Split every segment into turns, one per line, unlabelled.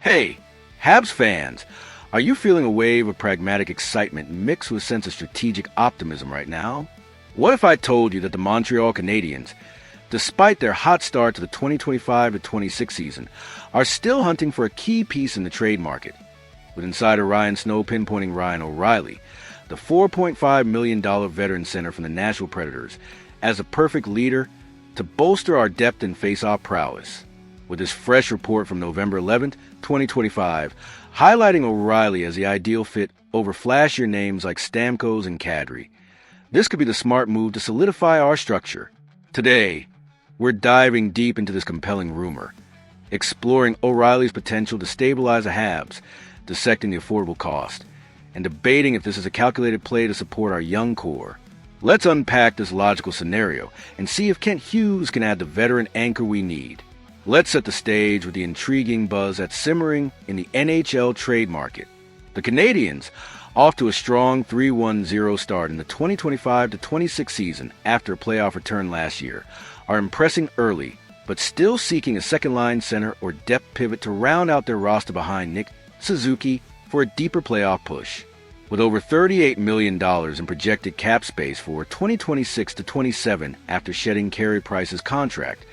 Hey, Habs fans, are you feeling a wave of pragmatic excitement mixed with a sense of strategic optimism right now? What if I told you that the Montreal Canadiens, despite their hot start to the 2025-26 season, are still hunting for a key piece in the trade market? With insider Ryan Snow pinpointing Ryan O'Reilly, the $4.5 million veteran center from the Nashville Predators, as a perfect leader to bolster our depth and face-off prowess. With this fresh report from November 11th, 2025, highlighting O'Reilly as the ideal fit over flashier names like Stamkos and Kadri. This could be the smart move to solidify our structure. Today, we're diving deep into this compelling rumor, exploring O'Reilly's potential to stabilize the Habs, dissecting the affordable cost, and debating if this is a calculated play to support our young core. Let's unpack this logical scenario and see if Kent Hughes can add the veteran anchor we need. Let's set the stage with the intriguing buzz that's simmering in the NHL trade market. The Canadiens, off to a strong 3-1-0 start in the 2025-26 season after a playoff return last year, are impressing early, but still seeking a second-line center or depth pivot to round out their roster behind Nick Suzuki for a deeper playoff push. With over $38 million in projected cap space for 2026-27 after shedding Carey Price's contract,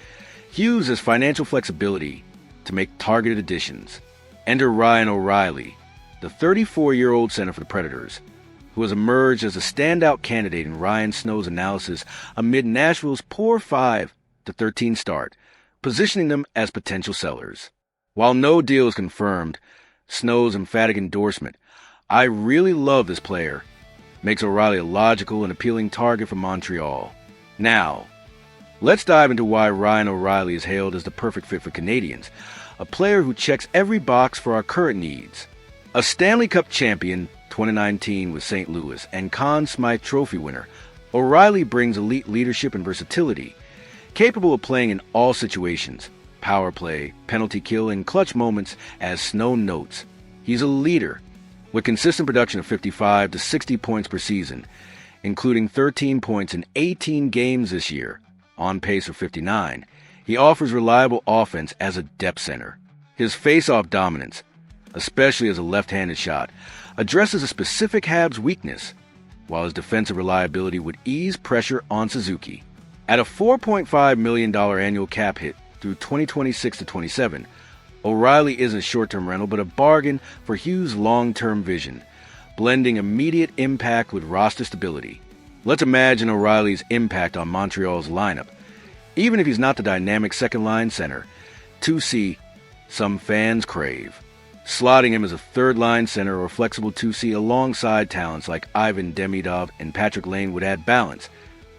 Hughes has financial flexibility to make targeted additions. Enter Ryan O'Reilly, the 34-year-old center for the Predators, who has emerged as a standout candidate in Ryan Snow's analysis amid Nashville's poor 5-13 start, positioning them as potential sellers. While no deal is confirmed, Snow's emphatic endorsement, "I really love this player," makes O'Reilly a logical and appealing target for Montreal. Now, let's dive into why Ryan O'Reilly is hailed as the perfect fit for Canadiens, a player who checks every box for our current needs. A Stanley Cup champion, 2019 with St. Louis, and Conn Smythe Trophy winner, O'Reilly brings elite leadership and versatility, capable of playing in all situations, power play, penalty kill, and clutch moments. As Snow notes, he's a leader, with consistent production of 55 to 60 points per season, including 13 points in 18 games this year, on pace for 59. He offers reliable offense as a depth center. His face-off dominance, especially as a left-handed shot, addresses a specific Habs weakness, while his defensive reliability would ease pressure on Suzuki. At a $4.5 million annual cap hit through 2026-27, O'Reilly isn't a short-term rental but a bargain for Hughes' long-term vision, blending immediate impact with roster stability. Let's imagine O'Reilly's impact on Montreal's lineup. Even if he's not the dynamic second-line center, 2C, some fans crave. Slotting him as a third-line center or flexible 2C alongside talents like Ivan Demidov and Patrick Lane would add balance,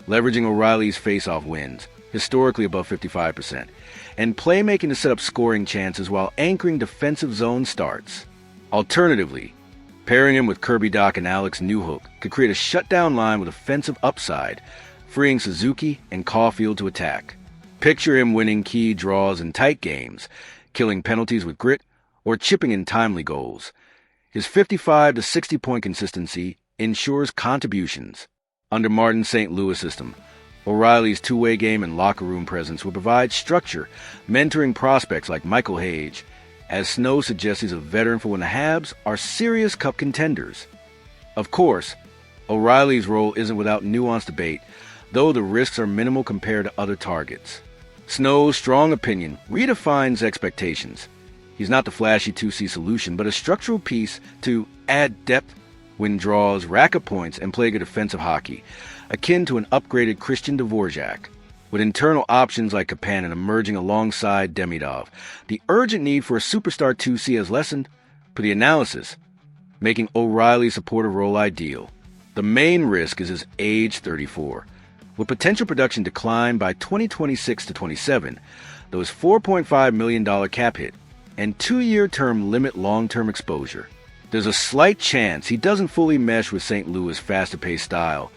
leveraging O'Reilly's face-off wins, historically above 55%, and playmaking to set up scoring chances while anchoring defensive zone starts. Alternatively, pairing him with Kirby Dach and Alex Newhook could create a shutdown line with offensive upside, freeing Suzuki and Caulfield to attack. Picture him winning key draws in tight games, killing penalties with grit, or chipping in timely goals. His 55 to 60 point consistency ensures contributions. Under Martin's St. Louis system, O'Reilly's two-way game and locker room presence will provide structure, mentoring prospects like Michael Hage. As Snow suggests, he's a veteran for when the Habs are serious cup contenders. Of course, O'Reilly's role isn't without nuanced debate, though the risks are minimal compared to other targets. Snow's strong opinion redefines expectations. He's not the flashy 2C solution, but a structural piece to add depth, win draws, rack up points, and play good defensive hockey, akin to an upgraded Christian Dvorak. With internal options like Kapanen emerging alongside Demidov, the urgent need for a superstar 2C has lessened per the analysis, making O'Reilly's supportive role ideal. The main risk is his age, 34, with potential production decline by 2026-27, though his $4.5 million cap hit and 2-year term limit long-term exposure. There's a slight chance he doesn't fully mesh with St. Louis' faster-paced style,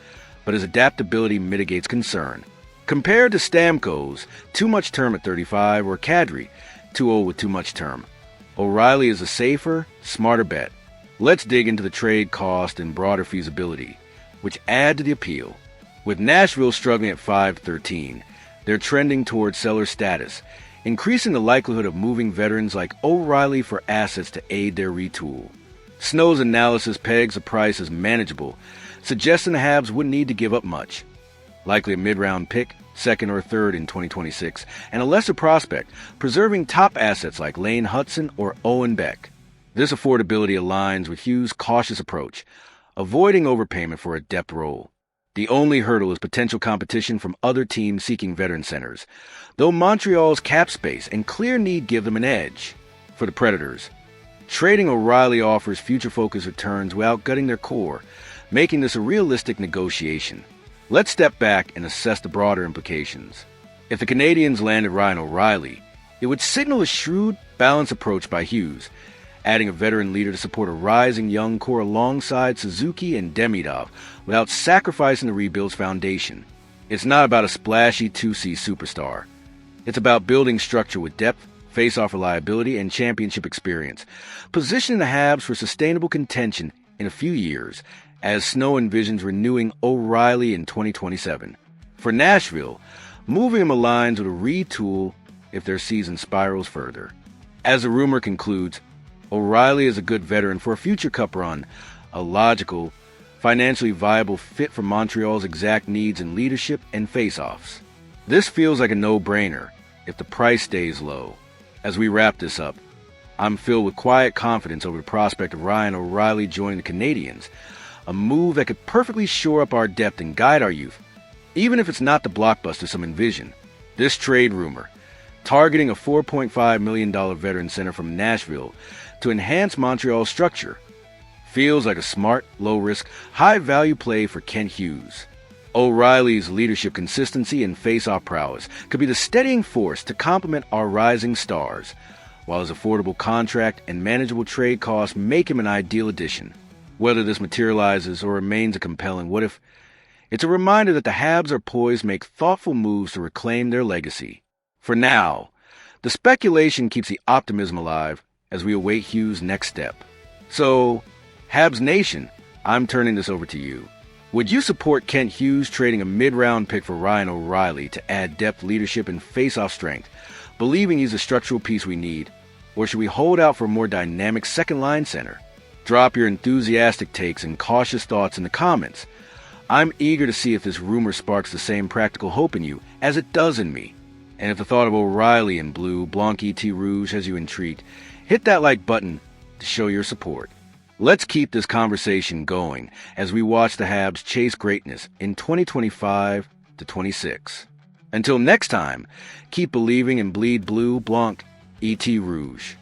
but his adaptability mitigates concern. Compared to Stamkos, too much term at 35, or Kadri, too old with too much term, O'Reilly is a safer, smarter bet. Let's dig into the trade cost and broader feasibility, which add to the appeal. With Nashville struggling at 5-13, they're trending towards seller status, increasing the likelihood of moving veterans like O'Reilly for assets to aid their retool. Snow's analysis pegs the price as manageable, suggesting the Habs wouldn't need to give up much. Likely a mid-round pick, second or third in 2026, and a lesser prospect, preserving top assets like Lane Hudson or Owen Beck. This affordability aligns with Hughes' cautious approach, avoiding overpayment for a depth role. The only hurdle is potential competition from other teams seeking veteran centers, though Montreal's cap space and clear need give them an edge. For the Predators, trading O'Reilly offers future-focused returns without gutting their core, making this a realistic negotiation. Let's step back and assess the broader implications. If the Canadiens landed Ryan O'Reilly, it would signal a shrewd, balanced approach by Hughes, adding a veteran leader to support a rising young core alongside Suzuki and Demidov without sacrificing the rebuild's foundation. It's not about a splashy 2C superstar. It's about building structure with depth, face-off reliability, and championship experience, positioning the Habs for sustainable contention in a few years, as Snow envisions renewing O'Reilly in 2027. For Nashville, moving him aligns with a retool if their season spirals further. As the rumor concludes, O'Reilly is a good veteran for a future Cup run, a logical, financially viable fit for Montreal's exact needs in leadership and face-offs. This feels like a no-brainer if the price stays low. As we wrap this up, I'm filled with quiet confidence over the prospect of Ryan O'Reilly joining the Canadiens, a move that could perfectly shore up our depth and guide our youth, even if it's not the blockbuster some envision. This trade rumor, targeting a $4.5 million veteran center from Nashville to enhance Montreal's structure, feels like a smart, low-risk, high-value play for Kent Hughes. O'Reilly's leadership consistency and face-off prowess could be the steadying force to complement our rising stars, while his affordable contract and manageable trade costs make him an ideal addition. Whether this materializes or remains a compelling what-if, it's a reminder that the Habs are poised to make thoughtful moves to reclaim their legacy. For now, the speculation keeps the optimism alive as we await Hughes' next step. So, Habs Nation, I'm turning this over to you. Would you support Kent Hughes trading a mid-round pick for Ryan O'Reilly to add depth, leadership, and face-off strength, believing he's the structural piece we need? Or should we hold out for a more dynamic second-line center? Drop your enthusiastic takes and cautious thoughts in the comments. I'm eager to see if this rumor sparks the same practical hope in you as it does in me. And if the thought of O'Reilly in blue, Blanc et Rouge has you intrigued, hit that like button to show your support. Let's keep this conversation going as we watch the Habs chase greatness in 2025 to 26. Until next time, keep believing and bleed blue, Blanc et Rouge.